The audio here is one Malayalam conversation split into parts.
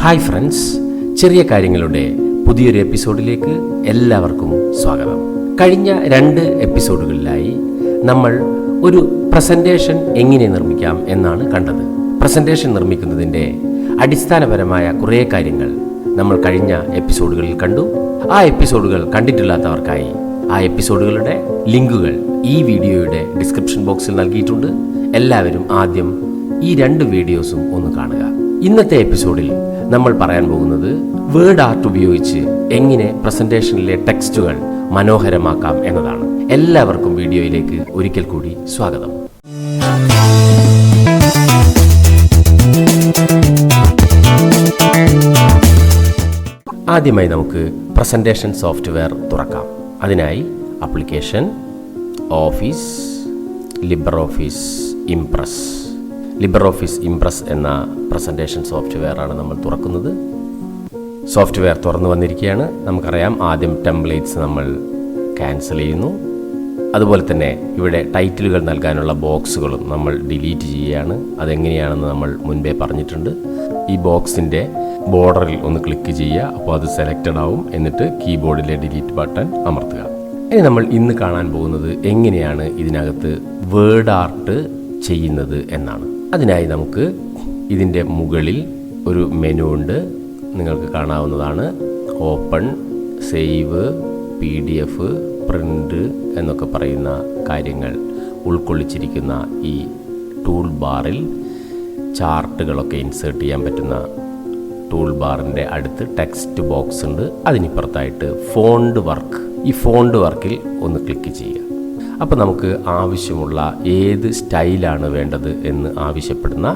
ഹായ് ഫ്രണ്ട്സ്, ചെറിയ കാര്യങ്ങളുടെ പുതിയൊരു എപ്പിസോഡിലേക്ക് എല്ലാവർക്കും സ്വാഗതം. കഴിഞ്ഞ 2 എപ്പിസോഡുകളിലായി നമ്മൾ ഒരു പ്രസൻറ്റേഷൻ എങ്ങനെ നിർമ്മിക്കാം എന്നാണ് കണ്ടത്. പ്രസൻറ്റേഷൻ നിർമ്മിക്കുന്നതിൻ്റെ അടിസ്ഥാനപരമായ കുറേ കാര്യങ്ങൾ നമ്മൾ കഴിഞ്ഞ എപ്പിസോഡുകളിൽ കണ്ടു. ആ എപ്പിസോഡുകൾ കണ്ടിട്ടില്ലാത്തവർക്കായി ആ എപ്പിസോഡുകളുടെ ലിങ്കുകൾ ഈ വീഡിയോയുടെ ഡിസ്ക്രിപ്ഷൻ ബോക്സിൽ നൽകിയിട്ടുണ്ട്. എല്ലാവരും ആദ്യം ഈ 2 വീഡിയോസും ഒന്ന് കാണുക. ഇന്നത്തെ എപ്പിസോഡിൽ നമ്മൾ പറയാൻ പോകുന്നത് വേർഡ് ആർട്ട് ഉപയോഗിച്ച് എങ്ങനെ പ്രസന്റേഷനിലെ ടെക്സ്റ്റുകൾ മനോഹരമാക്കാം എന്നതാണ്. എല്ലാവർക്കും വീഡിയോയിലേക്ക് ഒരിക്കൽ കൂടി സ്വാഗതം. ആദ്യമായി നമുക്ക് പ്രസന്റേഷൻ സോഫ്റ്റ്വെയർ തുറക്കാം. അതിനായി application, office, LibreOffice Impress. LibreOffice Impress എന്ന പ്രസൻറ്റേഷൻ സോഫ്റ്റ്വെയർ ആണ് നമ്മൾ തുറക്കുന്നത്. സോഫ്റ്റ്വെയർ തുറന്നു വന്നിരിക്കുകയാണ്. നമുക്കറിയാം, ആദ്യം ടെംപ്ലേറ്റ്സ് നമ്മൾ ക്യാൻസൽ ചെയ്യുന്നു. അതുപോലെ തന്നെ ഇവിടെ ടൈറ്റിലുകൾ നൽകാനുള്ള ബോക്സുകളും നമ്മൾ ഡിലീറ്റ് ചെയ്യുകയാണ്. അതെങ്ങനെയാണെന്ന് നമ്മൾ മുൻപേ പറഞ്ഞിട്ടുണ്ട്. ഈ ബോക്സിൻ്റെ ബോർഡറിൽ ഒന്ന് ക്ലിക്ക് ചെയ്യുക, അപ്പോൾ അത് സെലക്റ്റഡ് ആവും. എന്നിട്ട് കീബോർഡിലെ ഡിലീറ്റ് ബട്ടൺ അമർത്തുക. ഇനി നമ്മൾ ഇന്ന് കാണാൻ പോകുന്നത് എങ്ങനെയാണ് ഇതിനകത്ത് വേർഡ് ആർട്ട് ചെയ്യുന്നത് എന്നാണ്. അതിനായി നമുക്ക് ഇതിൻ്റെ മുകളിൽ ഒരു മെനു ഉണ്ട്, നിങ്ങൾക്ക് കാണാവുന്നതാണ്. ഓപ്പൺ, സേവ്, PDF, പ്രിൻ്റ് എന്നൊക്കെ പറയുന്ന കാര്യങ്ങൾ ഉൾക്കൊള്ളിച്ചിരിക്കുന്ന ഈ ടൂൾ ബാറിൽ ചാർട്ടുകളൊക്കെ ഇൻസേർട്ട് ചെയ്യാൻ പറ്റുന്ന ടൂൾ ബാറിൻ്റെ അടുത്ത് ടെക്സ്റ്റ് ബോക്സ് ഉണ്ട്. അതിനിപ്പുറത്തായിട്ട് ഫോണ്ട് വർക്ക്. ഈ ഫോണ്ട് വർക്കിൽ ഒന്ന് ക്ലിക്ക് ചെയ്യുക. അപ്പോൾ നമുക്ക് ആവശ്യമുള്ള ഏത് സ്റ്റൈലാണ് വേണ്ടത് എന്ന് ആവശ്യപ്പെടുന്ന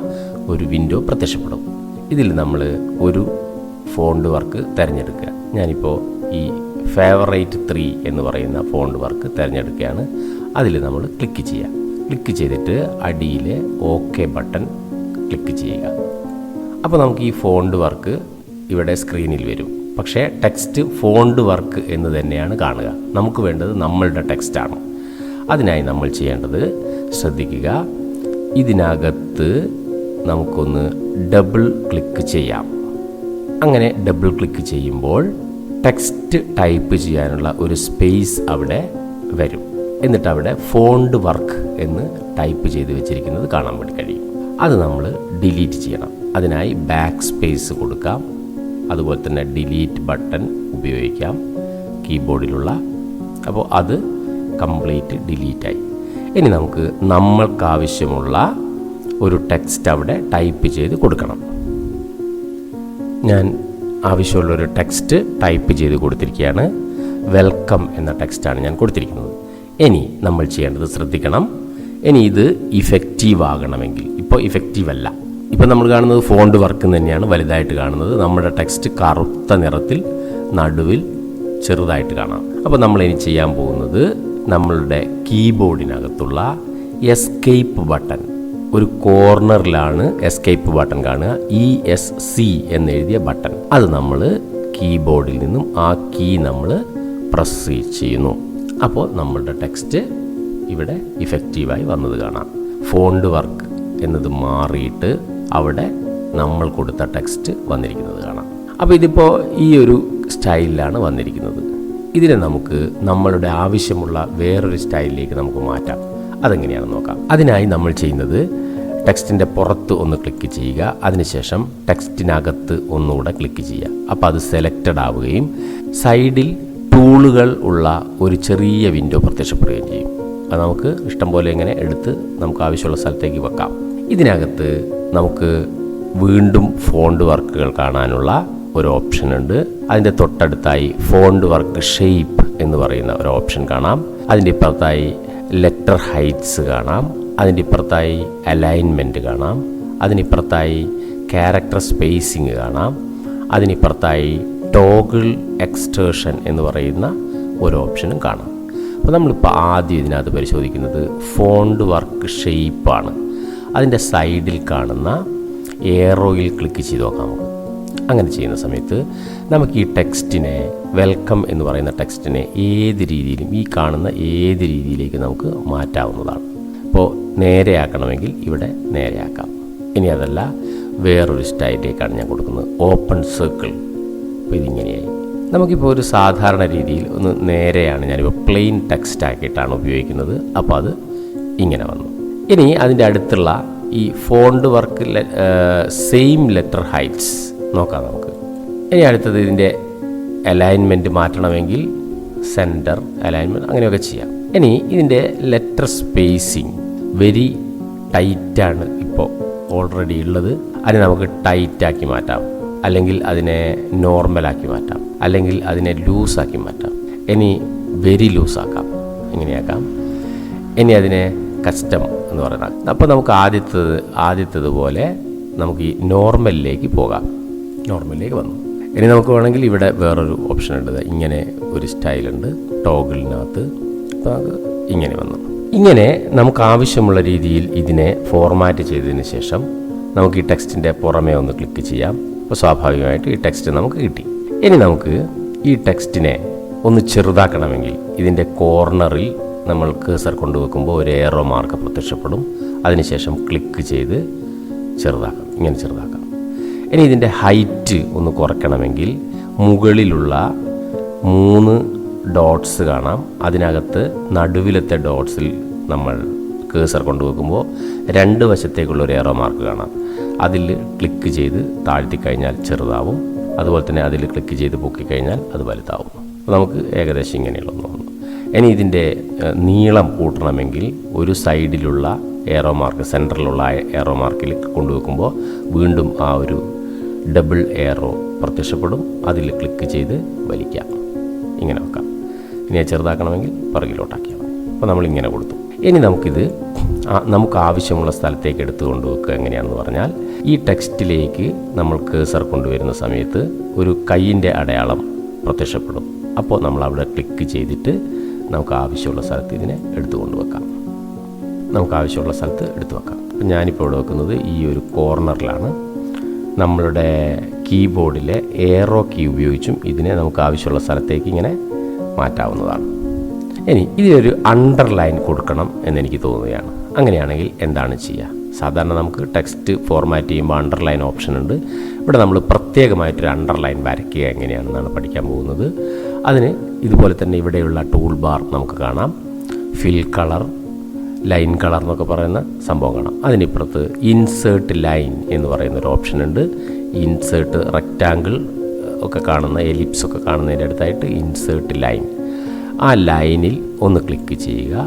ഒരു വിൻഡോ പ്രത്യക്ഷപ്പെടും. ഇതിൽ നമ്മൾ ഒരു ഫോണ്ട് വർക്ക് തിരഞ്ഞെടുക്കുക. ഞാനിപ്പോൾ ഈ ഫേവറേറ്റ് 3 എന്ന് പറയുന്ന ഫോണ്ട് വർക്ക് തിരഞ്ഞെടുക്കുകയാണ്. അതിൽ നമ്മൾ ക്ലിക്ക് ചെയ്യുക. ക്ലിക്ക് ചെയ്തിട്ട് അടിയിലെ OK ബട്ടൺ ക്ലിക്ക് ചെയ്യുക. അപ്പോൾ നമുക്ക് ഈ ഫോണ്ട് വർക്ക് ഇവിടെ സ്ക്രീനിൽ വരും. പക്ഷേ ടെക്സ്റ്റ് ഫോണ്ട് വർക്ക് എന്ന് തന്നെയാണ് കാണുക. നമുക്ക് വേണ്ടത് നമ്മളുടെ ടെക്സ്റ്റാണ്. അതിനായി നമ്മൾ ചെയ്യേണ്ടത്, ശ്രദ്ധിക്കുക, ഇതിനകത്ത് നമുക്കൊന്ന് ഡബിൾ ക്ലിക്ക് ചെയ്യാം. അങ്ങനെ ഡബിൾ ക്ലിക്ക് ചെയ്യുമ്പോൾ ടെക്സ്റ്റ് ടൈപ്പ് ചെയ്യാനുള്ള ഒരു സ്പേസ് അവിടെ വരും. എന്നിട്ട് അവിടെ ഫോണ്ട് വർക്ക് എന്ന് ടൈപ്പ് ചെയ്ത് വെച്ചിരിക്കുന്നത് കാണാൻ വേണ്ടി കഴിയും. അത് നമ്മൾ ഡിലീറ്റ് ചെയ്യണം. അതിനായി ബാക്ക് സ്പേസ് കൊടുക്കാം. അതുപോലെ തന്നെ ഡിലീറ്റ് ബട്ടൺ ഉപയോഗിക്കാം കീബോർഡിലുള്ള. അപ്പോൾ അത് കംപ്ലീറ്റ് ഡിലീറ്റായി. ഇനി നമുക്ക് നമ്മൾക്കാവശ്യമുള്ള ഒരു ടെക്സ്റ്റ് അവിടെ ടൈപ്പ് ചെയ്ത് കൊടുക്കണം. ഞാൻ ആവശ്യമുള്ളൊരു ടെക്സ്റ്റ് ടൈപ്പ് ചെയ്ത് കൊടുത്തിരിക്കുകയാണ്. വെൽക്കം എന്ന ടെക്സ്റ്റാണ് ഞാൻ കൊടുത്തിരിക്കുന്നത്. ഇനി നമ്മൾ ചെയ്യേണ്ടത് ശ്രദ്ധിക്കണം. ഇനി ഇത് ഇഫക്റ്റീവ് ആകണമെങ്കിൽ, ഇപ്പോൾ ഇഫക്റ്റീവ് അല്ല. ഇപ്പം നമ്മൾ കാണുന്നത് ഫോണ്ട് വർക്ക് തന്നെയാണ് വലുതായിട്ട് കാണുന്നത്. നമ്മുടെ ടെക്സ്റ്റ് കറുത്ത നിറത്തിൽ നടുവിൽ ചെറുതായിട്ട് കാണാം. അപ്പോൾ നമ്മളിനി ചെയ്യാൻ പോകുന്നത്, നമ്മളുടെ കീബോർഡിനകത്തുള്ള എസ്കേപ്പ് ബട്ടൺ, ഒരു കോർണറിലാണ് എസ്കേപ്പ് ബട്ടൺ കാണുക. ESC എന്നെഴുതിയ ബട്ടൺ, അത് നമ്മൾ കീബോർഡിൽ നിന്നും ആ കീ നമ്മൾ പ്രസ് ചെയ്യുന്നു. അപ്പോൾ നമ്മളുടെ ടെക്സ്റ്റ് ഇവിടെ ഇഫക്റ്റീവായി വന്നത് കാണാം. ഫോണ്ട് വർക്ക് എന്നത് മാറിയിട്ട് അവിടെ നമ്മൾ കൊടുത്ത ടെക്സ്റ്റ് വന്നിരിക്കുന്നത് കാണാം. അപ്പോൾ ഇതിപ്പോൾ ഈ ഒരു സ്റ്റൈലിലാണ് വന്നിരിക്കുന്നത്. ഇതിനെ നമുക്ക് നമ്മളുടെ ആവശ്യമുള്ള വേറൊരു സ്റ്റൈലിലേക്ക് നമുക്ക് മാറ്റാം. അതെങ്ങനെയാണെന്ന് നോക്കാം. അതിനായി നമ്മൾ ചെയ്യുന്നത്, ടെക്സ്റ്റിൻ്റെ പുറത്ത് ഒന്ന് ക്ലിക്ക് ചെയ്യുക. അതിനുശേഷം ടെക്സ്റ്റിനകത്ത് ഒന്നുകൂടെ ക്ലിക്ക് ചെയ്യുക. അപ്പോൾ അത് സെലക്റ്റഡ് ആവുകയും സൈഡിൽ ടൂളുകൾ ഉള്ള ഒരു ചെറിയ വിൻഡോ പ്രത്യക്ഷപ്പെടുകയും ചെയ്യും. അത് നമുക്ക് ഇഷ്ടം പോലെ ഇങ്ങനെ എടുത്ത് നമുക്ക് ആവശ്യമുള്ള സ്ഥലത്തേക്ക് വെക്കാം. ഇതിനകത്ത് നമുക്ക് വീണ്ടും ഫോണ്ട് വർക്കുകൾ കാണാനുള്ള ഒരു ഓപ്ഷൻ ഉണ്ട്. അതിൻ്റെ തൊട്ടടുത്തായി ഫോണ്ട് വർക്ക് ഷേപ്പ് എന്ന് പറയുന്ന ഒരു ഓപ്ഷൻ കാണാം. അതിൻ്റെ ഇപ്പുറത്തായി ലെറ്റർ ഹൈറ്റ്സ് കാണാം. അതിൻ്റെ ഇപ്പുറത്തായി അലൈൻമെൻറ്റ് കാണാം. അതിനിപ്പുറത്തായി ക്യാരക്ടർ സ്പേസിങ് കാണാം. അതിനിപ്പുറത്തായി ടോഗിൾ എക്സ്റ്റേർഷൻ എന്ന് പറയുന്ന ഒരു ഓപ്ഷനും കാണാം. അപ്പോൾ നമ്മളിപ്പോൾ ആദ്യം ഇതിനകത്ത് പരിശോധിക്കുന്നത് ഫോണ്ട് വർക്ക് ഷേപ്പാണ്. അതിൻ്റെ സൈഡിൽ കാണുന്ന ഏറോയിൽ ക്ലിക്ക് ചെയ്ത് നോക്കാം. അങ്ങനെ ചെയ്യുന്ന സമയത്ത് നമുക്ക് ഈ ടെക്സ്റ്റിനെ, വെൽക്കം എന്ന് പറയുന്ന ടെക്സ്റ്റിനെ ഏത് രീതിയിലും, ഈ കാണുന്ന ഏത് രീതിയിലേക്ക് നമുക്ക് മാറ്റാവുന്നതാണ്. ഇപ്പോൾ നേരെയാക്കണമെങ്കിൽ ഇവിടെ നേരെയാക്കാം. ഇനി അതല്ല, വേറൊരു സ്റ്റൈലിലേക്കാണ് ഞാൻ കൊടുക്കുന്നത്, ഓപ്പൺ സർക്കിൾ. അപ്പോൾ ഇതിങ്ങനെയായി. നമുക്കിപ്പോൾ ഒരു സാധാരണ രീതിയിൽ ഒന്ന് നേരെയാണ്, ഞാനിപ്പോൾ പ്ലെയിൻ ടെക്സ്റ്റ് ആക്കിയിട്ടാണ് ഉപയോഗിക്കുന്നത്. അപ്പോൾ അത് ഇങ്ങനെ വന്നു. ഇനി അതിൻ്റെ അടുത്തുള്ള ഈ font work same letter heights നോക്കാം നമുക്ക്. ഇനി അടുത്തത് ഇതിൻ്റെ അലൈൻമെൻറ്റ് മാറ്റണമെങ്കിൽ സെൻറ്റർ അലൈൻമെൻറ്റ് അങ്ങനെയൊക്കെ ചെയ്യാം. ഇനി ഇതിൻ്റെ ലെറ്റർ സ്പേസിങ് വെരി ടൈറ്റാണ് ഇപ്പോൾ ഓൾറെഡി ഉള്ളത്. അതിനെ നമുക്ക് ടൈറ്റാക്കി മാറ്റാം, അല്ലെങ്കിൽ അതിനെ നോർമലാക്കി മാറ്റാം, അല്ലെങ്കിൽ അതിനെ ലൂസാക്കി മാറ്റാം. ഇനി വെരി ലൂസാക്കാം, എങ്ങനെയാക്കാം. ഇനി അതിനെ കസ്റ്റം എന്ന് പറയുന്നത്. അപ്പോൾ നമുക്ക് ആദ്യത്തേതുപോലെ നമുക്ക് ഈ നോർമലിലേക്ക് പോകാം. നോർമലിലേക്ക് വന്നു. ഇനി നമുക്ക് വേണമെങ്കിൽ ഇവിടെ വേറൊരു ഓപ്ഷൻ ഉണ്ട്. ഇങ്ങനെ ഒരു സ്റ്റൈലുണ്ട് ടോഗിളിനകത്ത്. അപ്പോൾ അത് ഇങ്ങനെ വന്നു. ഇങ്ങനെ നമുക്ക് ആവശ്യമുള്ള രീതിയിൽ ഇതിനെ ഫോർമാറ്റ് ചെയ്തതിന് ശേഷം നമുക്ക് ഈ ടെക്സ്റ്റിൻ്റെ പുറമേ ഒന്ന് ക്ലിക്ക് ചെയ്യാം. അപ്പോൾ സ്വാഭാവികമായിട്ട് ഈ ടെക്സ്റ്റ് നമുക്ക് കിട്ടി. ഇനി നമുക്ക് ഈ ടെക്സ്റ്റിനെ ഒന്ന് ചെറുതാക്കണമെങ്കിൽ ഇതിൻ്റെ കോർണറിൽ നമ്മൾ കേസർ കൊണ്ടുവെക്കുമ്പോൾ ഒരു ഏറോ മാർക്ക് പ്രത്യക്ഷപ്പെടും. അതിനുശേഷം ക്ലിക്ക് ചെയ്ത് ചെറുതാക്കാം, ഇങ്ങനെ ചെറുതാക്കാം. ഇനി ഇതിൻ്റെ ഹൈറ്റ് ഒന്ന് കുറയ്ക്കണമെങ്കിൽ മുകളിലുള്ള 3 ഡോട്ട്സ് കാണാം. അതിനകത്ത് നടുവിലത്തെ ഡോട്ട്സിൽ നമ്മൾ കേസർ കൊണ്ടുവെക്കുമ്പോൾ 2 വശത്തേക്കുള്ള ഒരു ഏറോ മാർക്ക് കാണാം. അതിൽ ക്ലിക്ക് ചെയ്ത് താഴ്ത്തി കഴിഞ്ഞാൽ ചെറുതാവും. അതുപോലെ തന്നെ അതിൽ ക്ലിക്ക് ചെയ്ത് പൊക്കിക്കഴിഞ്ഞാൽ അത് വലുതാവും. അപ്പോൾ നമുക്ക് ഏകദേശം ഇങ്ങനെയുള്ള ഒന്ന് വന്നു. ഇനി ഇതിൻ്റെ നീളം കൂട്ടണമെങ്കിൽ ഒരു സൈഡിലുള്ള ഏറോ മാർക്ക്, സെൻറ്ററിലുള്ള ഏറോ മാർക്കിൽ കൊണ്ടുവെക്കുമ്പോൾ വീണ്ടും ആ ഒരു ഡബിൾ ഏറോ പ്രത്യക്ഷപ്പെടും. അതിൽ ക്ലിക്ക് ചെയ്ത് വലിക്കാം, ഇങ്ങനെ വെക്കാം. ഇനി ചെറുതാക്കണമെങ്കിൽ പുറകിലോട്ടാക്കിയാൽ മതി. അപ്പോൾ നമ്മളിങ്ങനെ കൊടുത്തു. ഇനി നമുക്കിത് നമുക്ക് ആവശ്യമുള്ള സ്ഥലത്തേക്ക് എടുത്തു കൊണ്ടുവെക്കുക എങ്ങനെയാണെന്ന് പറഞ്ഞാൽ, ഈ ടെക്സ്റ്റിലേക്ക് നമ്മൾ കേസർ കൊണ്ടുവരുന്ന സമയത്ത് ഒരു കൈയിൻ്റെ അടയാളം പ്രത്യക്ഷപ്പെടും. അപ്പോൾ നമ്മൾ അവിടെ ക്ലിക്ക് ചെയ്തിട്ട് നമുക്ക് ആവശ്യമുള്ള സ്ഥലത്ത് ഇതിനെ എടുത്തു കൊണ്ടുവെക്കാം. നമുക്ക് ആവശ്യമുള്ള സ്ഥലത്ത് എടുത്തു വെക്കാം. അപ്പം ഞാനിപ്പോൾ ഇവിടെ വെക്കുന്നത് ഈ ഒരു കോർണറിലാണ്. നമ്മളുടെ കീബോർഡിലെ ഏറോ കീ ഉപയോഗിച്ചും ഇതിനെ നമുക്ക് ആവശ്യമുള്ള സ്ഥലത്തേക്ക് ഇങ്ങനെ മാറ്റാവുന്നതാണ്. ഇനി ഇതിലൊരു അണ്ടർലൈൻ കൊടുക്കണം എന്നെനിക്ക് തോന്നുകയാണ്. അങ്ങനെയാണെങ്കിൽ എന്താണ് ചെയ്യുക? സാധാരണ നമുക്ക് ടെക്സ്റ്റ് ഫോർമാറ്റ് ചെയ്യുമ്പോൾ അണ്ടർലൈൻ ഓപ്ഷൻ ഉണ്ട്. ഇവിടെ നമ്മൾ പ്രത്യേകമായിട്ടൊരു അണ്ടർലൈൻ വരയ്ക്കുക എങ്ങനെയാണെന്നാണ് പഠിക്കാൻ പോകുന്നത്. അതിന് ഇതുപോലെ തന്നെ ഇവിടെയുള്ള ടൂൾ ബാർ നമുക്ക് കാണാം. ഫിൽ കളർ, ലൈൻ കളർ എന്നൊക്കെ പറയുന്ന സംഭവം കാണാം. അതിനിപ്പുറത്ത് ഇൻസേർട്ട് ലൈൻ എന്ന് പറയുന്നൊരു ഓപ്ഷൻ ഉണ്ട്. ഇൻസേർട്ട് റെക്റ്റാങ്കിൾ ഒക്കെ കാണുന്ന, എലിപ്സ് ഒക്കെ കാണുന്നതിൻ്റെ അടുത്തായിട്ട് ഇൻസേർട്ട് ലൈൻ. ആ ലൈനിൽ ഒന്ന് ക്ലിക്ക് ചെയ്യുക.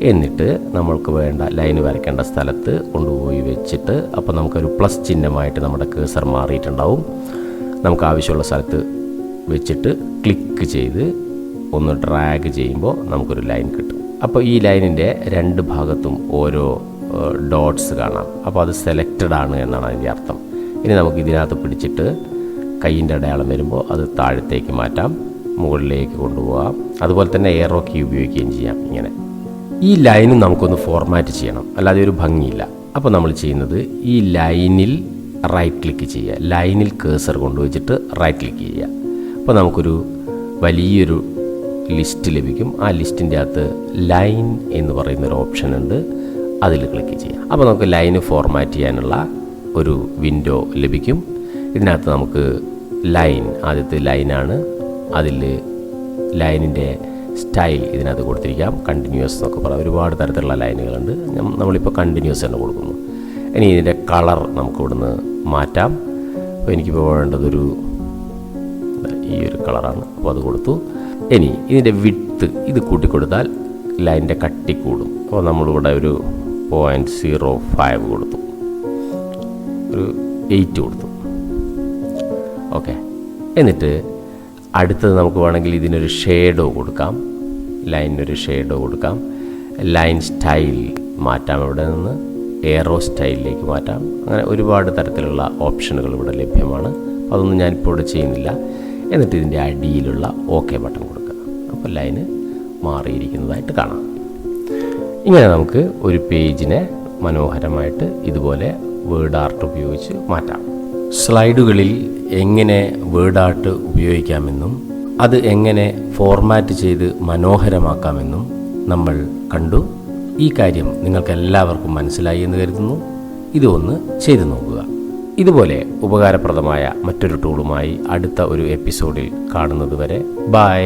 എന്നിട്ട് നമ്മൾക്ക് വേണ്ട ലൈന് വരയ്ക്കേണ്ട സ്ഥലത്ത് കൊണ്ടുപോയി വെച്ചിട്ട്, അപ്പോൾ നമുക്കൊരു പ്ലസ് ചിഹ്നമായിട്ട് നമ്മുടെ കേസർ മാറിയിട്ടുണ്ടാവും. നമുക്ക് ആവശ്യമുള്ള സ്ഥലത്ത് വെച്ചിട്ട് ക്ലിക്ക് ചെയ്ത് ഒന്ന് ഡ്രാഗ് ചെയ്യുമ്പോൾ നമുക്കൊരു ലൈൻ കിട്ടും. അപ്പോൾ ഈ ലൈനിൻ്റെ 2 ഭാഗത്തും ഓരോ ഡോട്ട്സ് കാണാം. അപ്പോൾ അത് സെലക്റ്റഡ് ആണ് എന്നാണ് അതിൻ്റെ അർത്ഥം. ഇനി നമുക്ക് ഇതിനകത്ത് പിടിച്ചിട്ട് കൈയിൻ്റെ അടയാളം വരുമ്പോൾ അത് താഴത്തേക്ക് മാറ്റാം, മുകളിലേക്ക് കൊണ്ടുപോകാം. അതുപോലെ തന്നെ ഏറോ കീ ഉപയോഗിക്കുകയും ചെയ്യാം. ഇങ്ങനെ ഈ ലൈനും നമുക്കൊന്ന് ഫോർമാറ്റ് ചെയ്യണം, അല്ലാതെ ഒരു ഭംഗിയില്ല. അപ്പോൾ നമ്മൾ ചെയ്യുന്നത് ഈ ലൈനിൽ റൈറ്റ് ക്ലിക്ക് ചെയ്യുക. ലൈനിൽ കേസർ കൊണ്ടുവച്ചിട്ട് റൈറ്റ് ക്ലിക്ക് ചെയ്യുക. അപ്പോൾ നമുക്കൊരു വലിയൊരു ലിസ്റ്റ് ലഭിക്കും. ആ ലിസ്റ്റിൻ്റെ അകത്ത് ലൈൻ എന്ന് പറയുന്നൊരു ഓപ്ഷൻ ഉണ്ട്. അതിൽ ക്ലിക്ക് ചെയ്യാം. അപ്പോൾ നമുക്ക് ലൈന് ഫോർമാറ്റ് ചെയ്യാനുള്ള ഒരു വിൻഡോ ലഭിക്കും. ഇതിനകത്ത് നമുക്ക് ലൈൻ, ആദ്യത്തെ ലൈനാണ്. അതിൽ ലൈനിൻ്റെ സ്റ്റൈൽ ഇതിനകത്ത് കൊടുത്തിരിക്കാം. കണ്ടിന്യൂസ് എന്നൊക്കെ പറയാം. ഒരുപാട് തരത്തിലുള്ള ലൈനുകളുണ്ട്. നമ്മളിപ്പോൾ കണ്ടിന്യൂസ് തന്നെ കൊടുക്കുന്നു. ഇനി ഇതിൻ്റെ കളർ നമുക്ക് ഇവിടുന്ന് മാറ്റാം. അപ്പോൾ എനിക്കിപ്പോൾ വേണ്ടതൊരു ഈ ഒരു കളറാണ്. അപ്പോൾ അത് കൊടുത്തു. ഇനി ഇതിൻ്റെ വിഡ്ത്ത് ഇത് കൂട്ടിക്കൊടുത്താൽ ലൈനിൻ്റെ കട്ടി കൂടും. അപ്പോൾ നമ്മളിവിടെ ഒരു 0.05 കൊടുത്തു, ഒരു 8 കൊടുത്തു. ഓക്കെ. എന്നിട്ട് അടുത്തത് നമുക്ക് വേണമെങ്കിൽ ഇതിനൊരു ഷേഡോ കൊടുക്കാം. ലൈനിനൊരു ഷേഡോ കൊടുക്കാം. ലൈൻ സ്റ്റൈൽ മാറ്റാം. ഇവിടെ നിന്ന് ഏറോ സ്റ്റൈലിലേക്ക് മാറ്റാം. അങ്ങനെ ഒരുപാട് തരത്തിലുള്ള ഓപ്ഷനുകൾ ഇവിടെ ലഭ്യമാണ്. അതൊന്നും ഞാനിപ്പോൾ ഇവിടെ ചെയ്യുന്നില്ല. എന്നിട്ട് ഇതിൻ്റെ അടിയിലുള്ള ഓക്കെ ബട്ടൺ കൊടുക്കുക. അപ്പോൾ ലൈന് മാറിയിരിക്കുന്നതായിട്ട് കാണാം. ഇങ്ങനെ നമുക്ക് ഒരു പേജിനെ മനോഹരമായിട്ട് ഇതുപോലെ വേർഡ് ആർട്ട് ഉപയോഗിച്ച് മാറ്റാം. സ്ലൈഡുകളിൽ എങ്ങനെ വേർഡ് ആർട്ട് ഉപയോഗിക്കാമെന്നും അത് എങ്ങനെ ഫോർമാറ്റ് ചെയ്ത് മനോഹരമാക്കാമെന്നും നമ്മൾ കണ്ടു. ഈ കാര്യം നിങ്ങൾക്ക് എല്ലാവർക്കും മനസ്സിലായി എന്ന് കരുതുന്നു. ഇതൊന്ന് ചെയ്തു നോക്കുക. ഇതുപോലെ ഉപകാരപ്രദമായ മറ്റൊരു ടൂളുമായി അടുത്ത ഒരു എപ്പിസോഡിൽ കാണുന്നതുവരെ ബൈ.